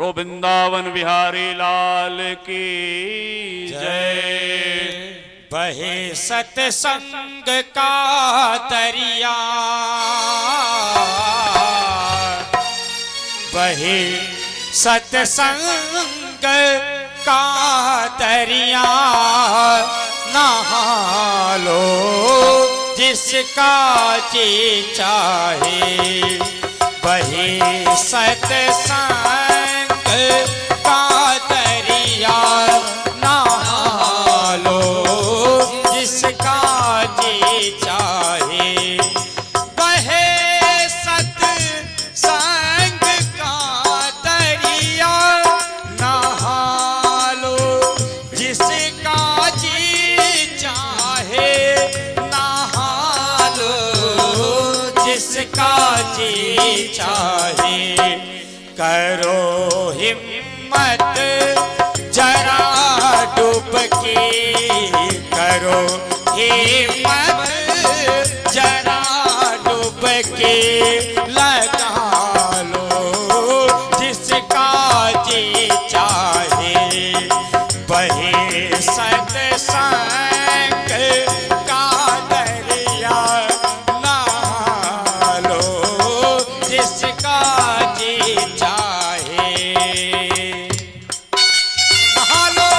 बोलो वृंदावन बिहारी लाल की जय। बहे सतसंग का दरिया, बहे सतसंग का दरिया, नहा लो जिसका जी चाहे। बहे सतसंग का दरिया, नहा लो जिसका जी चाहे। बहे सतसंग का दरिया, नहा लो जिसका जी चाहे। नहा लो जिसका जी चाहे। करो हिम्मत जरा डुबकी, करो हिम्मत जरा डुबकी, लगा लो जिसका जी चाहे। बहे सतसंग का दरिया, नहा लो जिसका जी चाहे। नहा लो।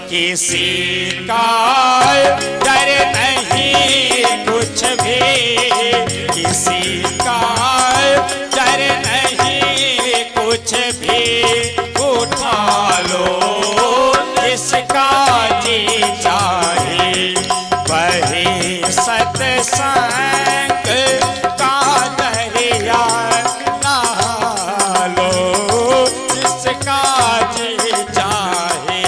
किसी का डर नहीं कुछ भी, किसी का डर नहीं कुछ भी। उठा लो जिसका जी चाहे। बहे सतसंग का दरिया, नहा लो जिसका जी चाहे।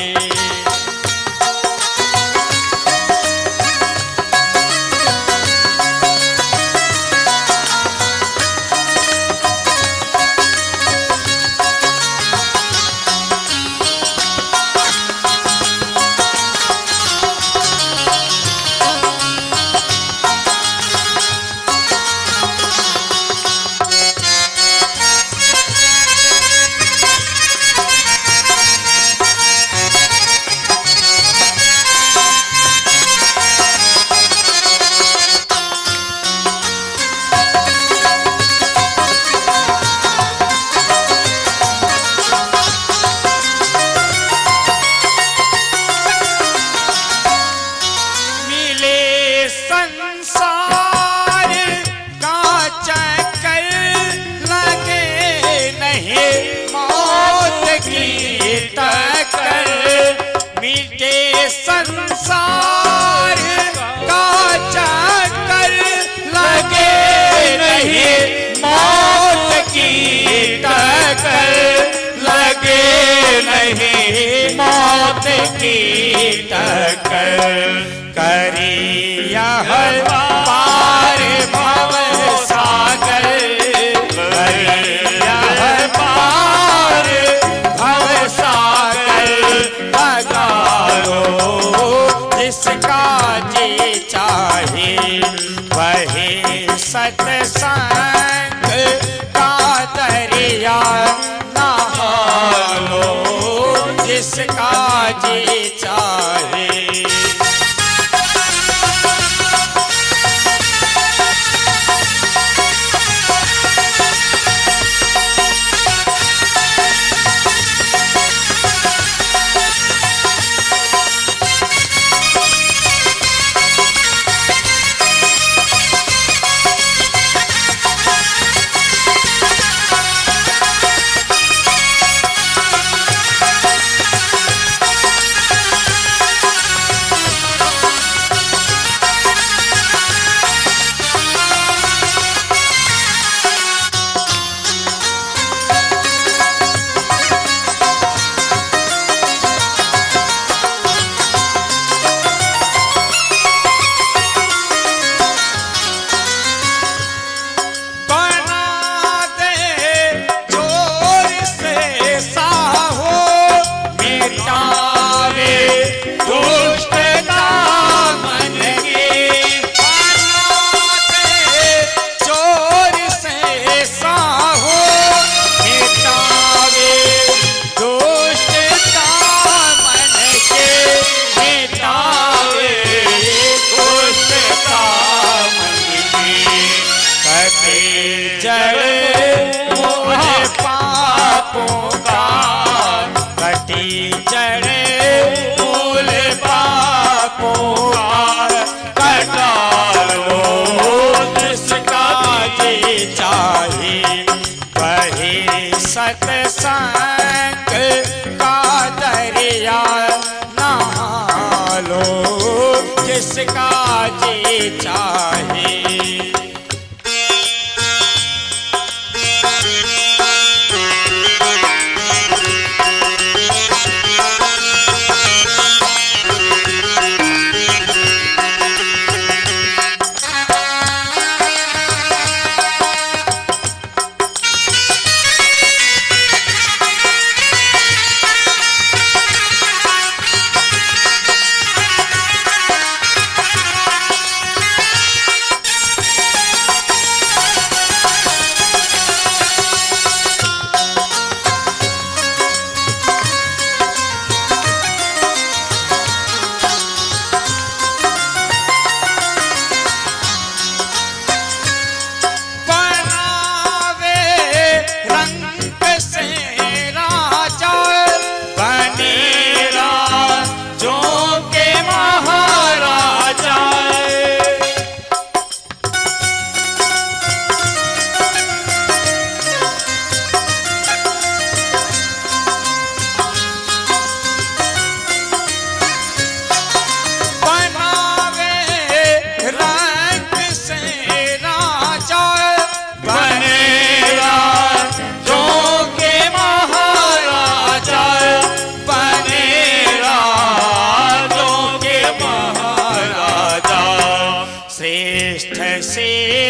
टक करी यह पार भव सागर करी यह पार भव सागर लगारो जिसका जी चाहे वही सत्संग का दरिया नहा लो जिसका जी चाहे। सत्संग का दरिया नहा लो जिसका जी चाहे।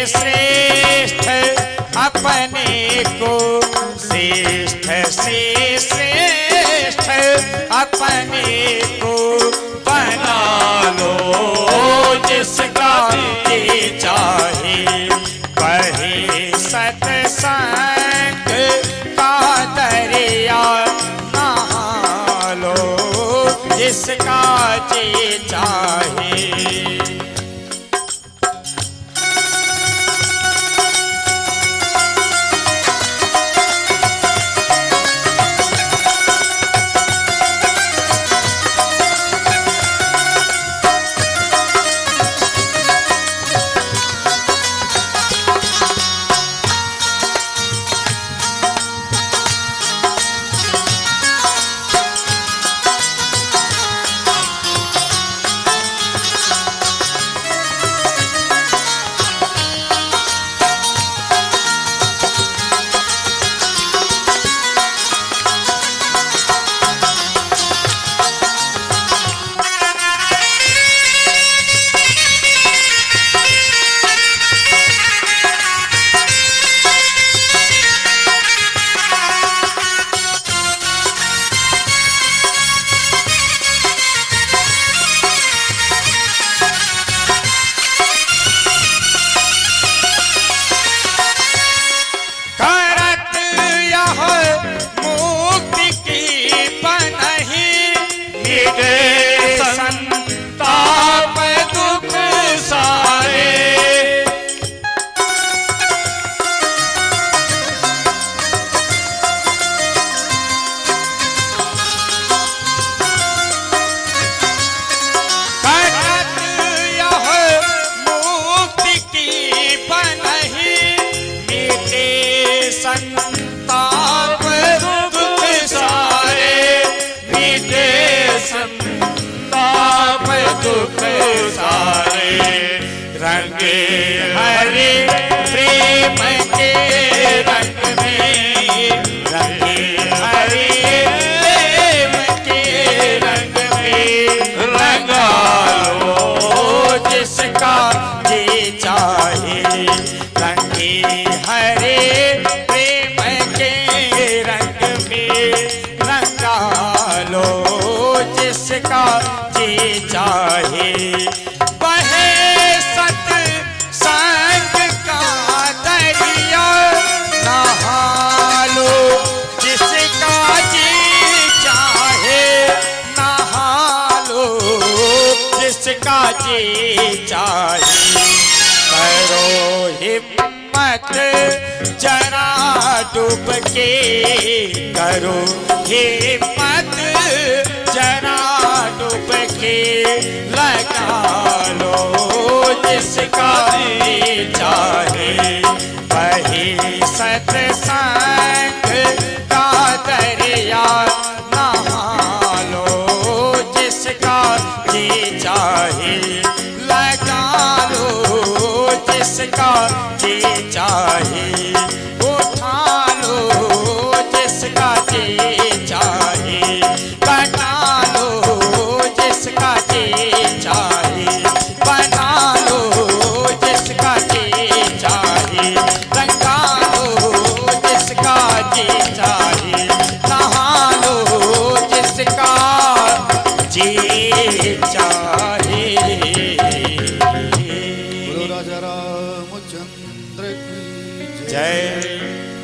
श्रेष्ठ अपने को श्रेष्ठ से श्रेष्ठ अपने को बना लो जिसका जी चाहे वही सत्संग का दरिया नहा लो जिसका जी चाहे। संताप दुख सारे, मिटे संताप दुख सारे। रंगे हरे प्रेम के रंग में, रंगे हरे प्रेम के रंग में। रंगा लो जिसका जी चाहे, रंगे हरे प्रेम के रंग में। रंगा लो जिसका जी चाहे। जिसका जी चाहे। करो हिम्मत जरा डूब के, करो हिम्मत जरा डूब के। लगा लो जिसका जी चाहे, वही सत्संग का दरिया। नहा लो जिसका जी चाहे, लगा लो जिसका जी चाहे। उठा लो जिसका जी चाहे, कटा लो जिसका जी चाहे। बना लो जिसका जी चाहे, रंगा लो जिसका जी चाहे। नहा लो जिसका जी चाहे। गुरु राजा रामचंद्र की जय।